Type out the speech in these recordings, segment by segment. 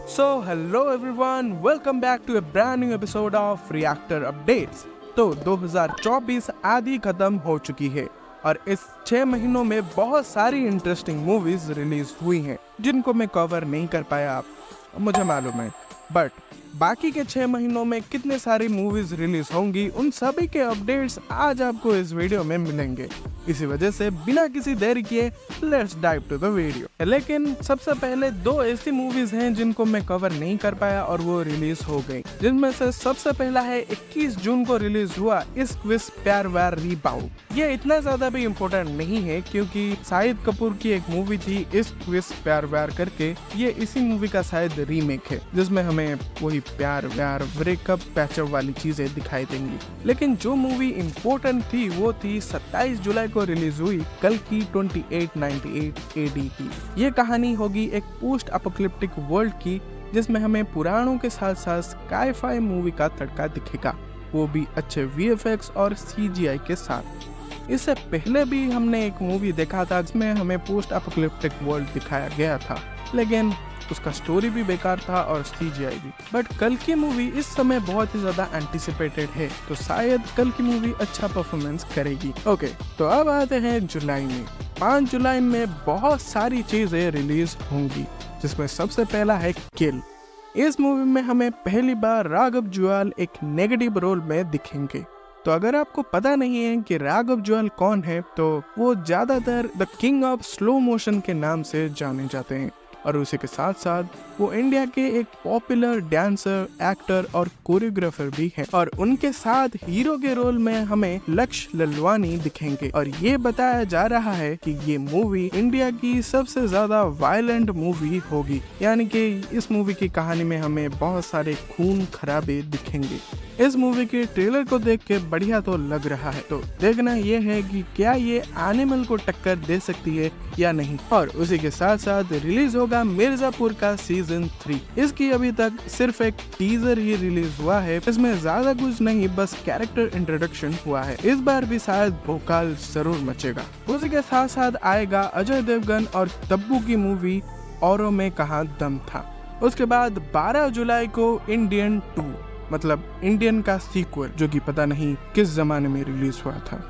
Hello everyone, welcome back to a brand new episode of reactor updates. तो 2024 आधी खत्म हो चुकी है और इस 6 महीनों में बहुत सारी इंटरेस्टिंग मूवीज रिलीज हुई हैं जिनको मैं कवर नहीं कर पाया, मुझे मालूम है। बट बाकी के 6 महीनों में कितने सारी मूवीज रिलीज होंगी, उन सभी के अपडेट्स आज आपको इस वीडियो में मिलेंगे। इसी वजह से बिना किसी देरी किए let's dive to the video. लेकिन सबसे पहले 2 ऐसी मूवीज हैं जिनको मैं कवर नहीं कर पाया और वो रिलीज हो गई, जिनमें से सबसे पहला है 21 जून को रिलीज हुआ इश्क विश प्यार व्यार रीबाउंड। ये इतना ज्यादा भी इम्पोर्टेंट नहीं है क्योंकि शाहिद कपूर की एक मूवी थी इश्क विश प्यार व्यार करके, ये इसी मूवी का शायद रीमेक है जिसमें हमें वही प्यार व्यार ब्रेकअप पैचअप वाली चीजें दिखाई देंगी। लेकिन जो मूवी इम्पोर्टेंट थी वो थी 27 जुलाई को रिलीज हुई कल की 2898 AD की। ये कहानी होगी एक पोस्ट अपोकलिप्टिक वर्ल्ड की जिसमें हमें पुराणों के साथ साथ स्काई-फाई मूवी का तड़का दिखेगा, वो भी अच्छे VFX और CGI के साथ। इससे पहले भी हमने एक मूवी देखा था जिसमें हमें पोस्ट अपोकलिप्टिक वर्ल्ड दिखाया गया था, लेकिन उसका स्टोरी भी बेकार था और CGI भी। बट कल की मूवी इस समय बहुत ही ज्यादा एंटिसिपेटेड है, तो शायद कल की मूवी अच्छा परफॉर्मेंस करेगी। ओके, तो अब आते हैं जुलाई में। 5 जुलाई में बहुत सारी चीजें रिलीज होंगी, जिसमें सबसे पहला है किल। इस मूवी में हमें पहली बार राघव जुआल एक नेगेटिव रोल में दिखेंगे। तो अगर आपको पता नहीं है कि राघव जुआल कौन है, तो वो ज्यादातर the king of slow motion के नाम से जाने जाते हैं और उसी के साथ साथ वो इंडिया के एक पॉपुलर डांसर, एक्टर और कोरियोग्राफर भी हैं। और उनके साथ हीरो के रोल में हमें लक्ष्य ललवानी दिखेंगे और ये बताया जा रहा है कि ये मूवी इंडिया की सबसे ज्यादा वायलेंट मूवी होगी, यानी कि इस मूवी की कहानी में हमें बहुत सारे खून खराबे दिखेंगे। इस मूवी के ट्रेलर को देख के बढ़िया तो लग रहा है, तो देखना ये है कि क्या ये एनिमल को टक्कर दे सकती है या नहीं। और उसी के साथ साथ रिलीज होगा मिर्जापुर का सीजन 3। इसकी अभी तक सिर्फ एक टीजर ही रिलीज हुआ है, इसमें ज्यादा कुछ नहीं, बस कैरेक्टर इंट्रोडक्शन हुआ है। इस बार भी शायद भोकाल जरूर मचेगा। उसी के साथ साथ आएगा अजय देवगन और तब्बू की मूवी औरों में कहाँ दम था। उसके बाद 12 जुलाई को इंडियन 2 मतलब इंडियन का सीक्वल, जो कि पता नहीं किस जमाने में रिलीज हुआ था,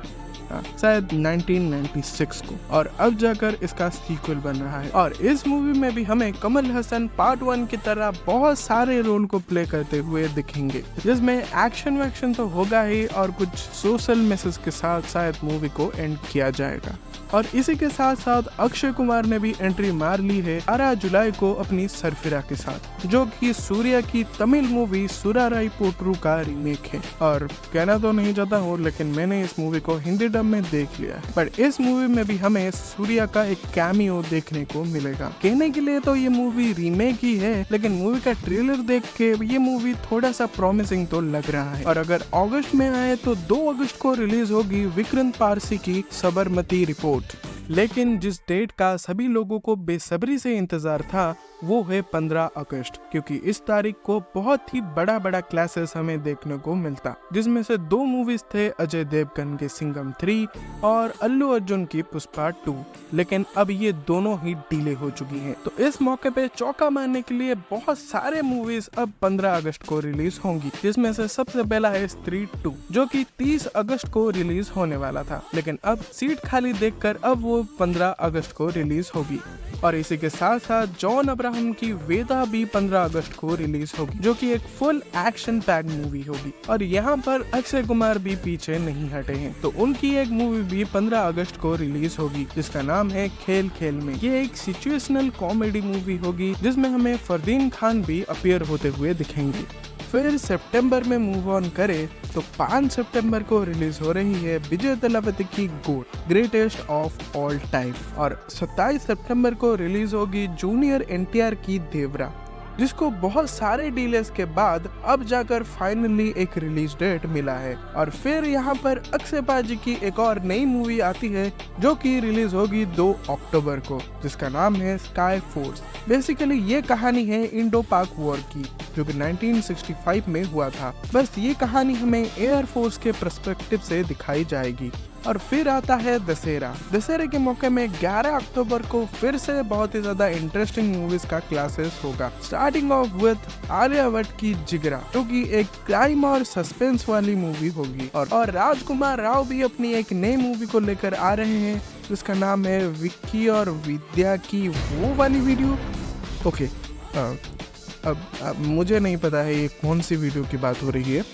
शायद 1996 को, और अब जाकर इसका सीक्वल बन रहा है। और इस मूवी में भी हमें कमल हसन पार्ट 1 की तरह बहुत सारे रोल को प्ले करते हुए दिखेंगे, जिसमें एक्शन वैक्शन तो होगा ही और कुछ सोशल मैसेज के साथ शायद मूवी को एंड किया जाएगा। और इसी के साथ साथ अक्षय कुमार ने भी एंट्री मार ली है 12 जुलाई को अपनी सरफिरा के साथ, जो कि सूर्या की तमिल मूवी सुराराई पोट्रू का रीमेक है। और कहना तो नहीं चाहता हूँ, लेकिन मैंने इस मूवी को हिंदी डब में देख लिया है। पर इस मूवी में भी हमें सूर्या का एक कैमियो देखने को मिलेगा। कहने के लिए तो ये मूवी रीमेक ही है, लेकिन मूवी का ट्रेलर देख के ये मूवी थोड़ा सा प्रॉमिसिंग तो लग रहा है। और अगर अगस्त में आए तो 2 अगस्त को रिलीज होगी विक्रांत पारसी की सबरमती रिपोर्ट। लेकिन जिस डेट का सभी लोगों को बेसब्री से इंतजार था वो है 15 अगस्त, क्योंकि इस तारीख को बहुत ही बड़ा क्लासेस हमें देखने को मिलता, जिसमें से 2 मूवीज थे अजय देवगन के सिंघम 3 और अल्लू अर्जुन की पुष्पा 2। लेकिन अब ये दोनों ही डिले हो चुकी हैं। तो इस मौके पे चौका मारने के लिए बहुत सारे मूवीज अब 15 अगस्त को रिलीज होंगी, जिसमें से सबसे पहला है स्त्री 2, जो कि 30 अगस्त को रिलीज होने वाला था, लेकिन अब सीट खाली देखकर अब वो 15 अगस्त को रिलीज होगी। और इसी के साथ साथ जॉन अब्राहम की वेदा भी 15 अगस्त को रिलीज होगी, जो कि एक फुल एक्शन पैक मूवी होगी। और यहाँ पर अक्षय कुमार भी पीछे नहीं हटे हैं, तो उनकी एक मूवी भी 15 अगस्त को रिलीज होगी, जिसका नाम है खेल खेल में। ये एक सिचुएशनल कॉमेडी मूवी होगी, जिसमें हमें फरदीन खान भी अपीयर होते हुए दिखेंगे। फिर सितंबर में मूव ऑन करें तो 5 सितंबर को रिलीज हो रही है विजय तलापति की गोट ग्रेटेस्ट ऑफ ऑल टाइम। और 27 सितंबर को रिलीज होगी जूनियर NTR की देवरा, जिसको बहुत सारे डिलेस के बाद अब जाकर फाइनली एक रिलीज डेट मिला है। और फिर यहाँ पर अक्षय पाजी की एक और नई मूवी आती है, जो कि रिलीज होगी 2 अक्टूबर को, जिसका नाम है स्काई फोर्स। बेसिकली ये कहानी है इंडो पाक वॉर की, जो कि 1965 में हुआ था। बस ये कहानी हमें एयरफोर्स के पर्सपेक्टिव से दिखाई जाएगी। और फिर आता है दशहरा। दशहरे के मौके में 11 अक्टूबर को फिर से बहुत ही ज्यादा इंटरेस्टिंग मूवीज का क्लासेस होगा। Starting of with Alia Bhatt की जिगरा, जो कि एक क्राइम और सस्पेंस वाली मूवी होगी। और राजकुमार राव भी अपनी एक नई मूवी को लेकर आ रहे हैं जिसका नाम है विक्की और विद्या की वो वाली वीडियो। ओके, अब मुझे नहीं पता है ये कौन सी वीडियो की बात हो रही है।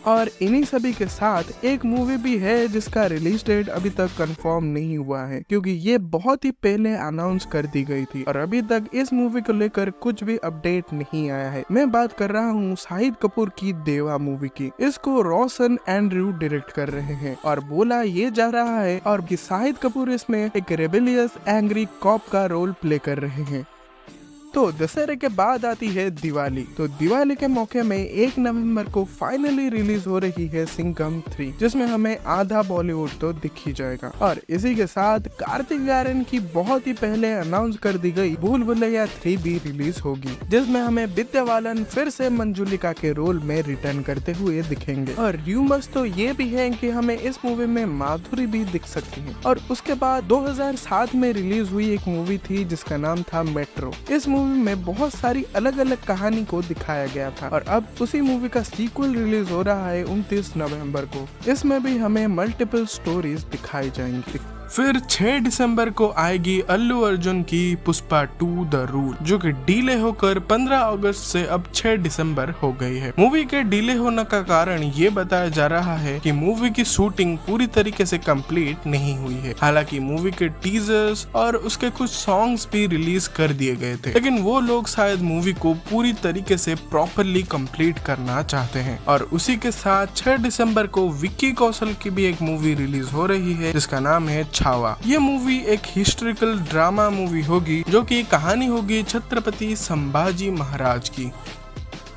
और इन्हीं सभी के साथ एक मूवी भी है जिसका रिलीज डेट अभी तक कंफर्म नहीं हुआ है, क्योंकि ये बहुत ही पहले अनाउंस कर दी गई थी और अभी तक इस मूवी को लेकर कुछ भी अपडेट नहीं आया है। मैं बात कर रहा हूँ शाहिद कपूर की देवा मूवी की। इसको रोशन एंड्रयू डायरेक्ट कर रहे हैं और बोला ये जा रहा है और कि शाहिद कपूर इसमें एक रेबेलियस एंग्री कॉप का रोल प्ले कर रहे हैं। तो दशहरे के बाद आती है दिवाली। तो दिवाली के मौके में 1 नवंबर को फाइनली रिलीज हो रही है सिंघम 3, जिसमें हमें आधा बॉलीवुड तो दिख ही जाएगा। और इसी के साथ कार्तिक आर्यन की बहुत ही पहले अनाउंस कर दी गई भूल भुलैया 3 भी रिलीज होगी, जिसमें हमें विद्या बालन फिर से मंजुलिका के रोल में रिटर्न करते हुए दिखेंगे। और र्यूमर्स तो ये भी है कि हमें इस मूवी में माधुरी भी दिख सकती है। और उसके बाद 2007 में रिलीज हुई एक मूवी थी जिसका नाम था मेट्रो। इस मूवी में बहुत सारी अलग अलग कहानी को दिखाया गया था और अब उसी मूवी का सीक्वल रिलीज हो रहा है 29 नवंबर को। इसमें भी हमें मल्टीपल स्टोरीज दिखाई जाएंगी। फिर 6 दिसंबर को आएगी अल्लू अर्जुन की पुष्पा 2 द रूल, जो कि डिले होकर 15 अगस्त से अब 6 दिसंबर हो गई है। मूवी के डिले होने का कारण ये बताया जा रहा है कि मूवी की शूटिंग पूरी तरीके से कंप्लीट नहीं हुई है। हालांकि मूवी के टीजर्स और उसके कुछ सॉन्ग्स भी रिलीज कर दिए गए थे, लेकिन वो लोग शायद मूवी को पूरी तरीके से प्रॉपरली कंप्लीट करना चाहते हैं। और उसी के साथ 6 दिसंबर को विक्की कौशल की भी एक मूवी रिलीज हो रही है जिसका नाम है छावा। ये मूवी एक हिस्टोरिकल ड्रामा मूवी होगी, जो कि कहानी होगी छत्रपति संभाजी महाराज की।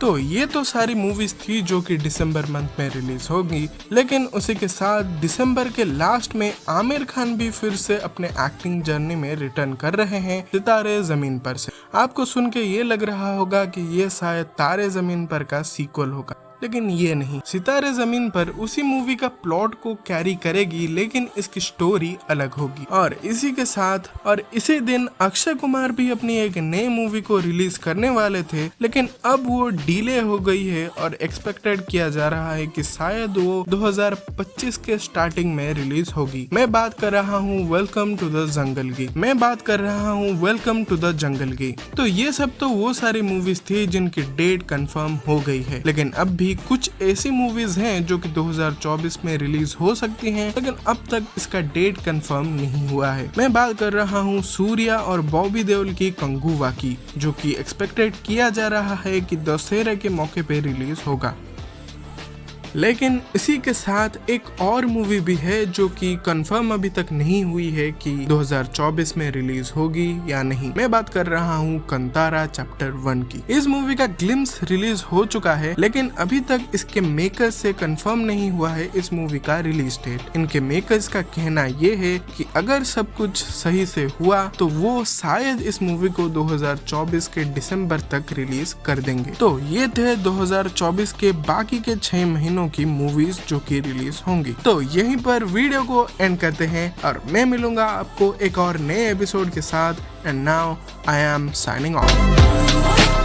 तो ये तो सारी मूवीज थी जो कि दिसंबर मंथ में रिलीज होगी, लेकिन उसी के साथ दिसंबर के लास्ट में आमिर खान भी फिर से अपने एक्टिंग जर्नी में रिटर्न कर रहे हैं सितारे जमीन पर से। आपको सुन के ये लग रहा होगा कि ये शायद तारे जमीन पर का सीक्वल होगा, लेकिन ये नहीं। सितारे जमीन पर उसी मूवी का प्लॉट को कैरी करेगी, लेकिन इसकी स्टोरी अलग होगी। और इसी के साथ और इसी दिन अक्षय कुमार भी अपनी एक नई मूवी को रिलीज करने वाले थे, लेकिन अब वो डिले हो गई है और एक्सपेक्टेड किया जा रहा है कि शायद वो 2025 के स्टार्टिंग में रिलीज होगी। मैं बात कर रहा हूँ वेलकम टू द जंगल की। तो ये सब तो वो सारी मूवीज थी जिनकी डेट कंफर्म हो गई है, लेकिन अब भी कुछ ऐसी मूवीज हैं जो कि 2024 में रिलीज हो सकती हैं, लेकिन अब तक इसका डेट कंफर्म नहीं हुआ है। मैं बात कर रहा हूँ सूर्या और बॉबी देओल की कंगुवा की, जो कि एक्सपेक्टेड किया जा रहा है कि दशहरे के मौके पे रिलीज होगा। लेकिन इसी के साथ एक और मूवी भी है जो कि कंफर्म अभी तक नहीं हुई है कि 2024 में रिलीज होगी या नहीं। मैं बात कर रहा हूँ कंतारा चैप्टर 1 की। इस मूवी का ग्लिम्स रिलीज हो चुका है, लेकिन अभी तक इसके मेकर्स से कंफर्म नहीं हुआ है इस मूवी का रिलीज डेट। इनके मेकर्स का कहना ये है कि अगर सब कुछ सही से हुआ तो वो शायद इस मूवी को 2024 के दिसंबर तक रिलीज कर देंगे। तो ये थे 2024 के बाकी के 6 महीनों की मूवीज जो कि रिलीज होंगी। तो यहीं पर वीडियो को एंड करते हैं और मैं मिलूंगा आपको एक और नए एपिसोड के साथ। And now I am signing off.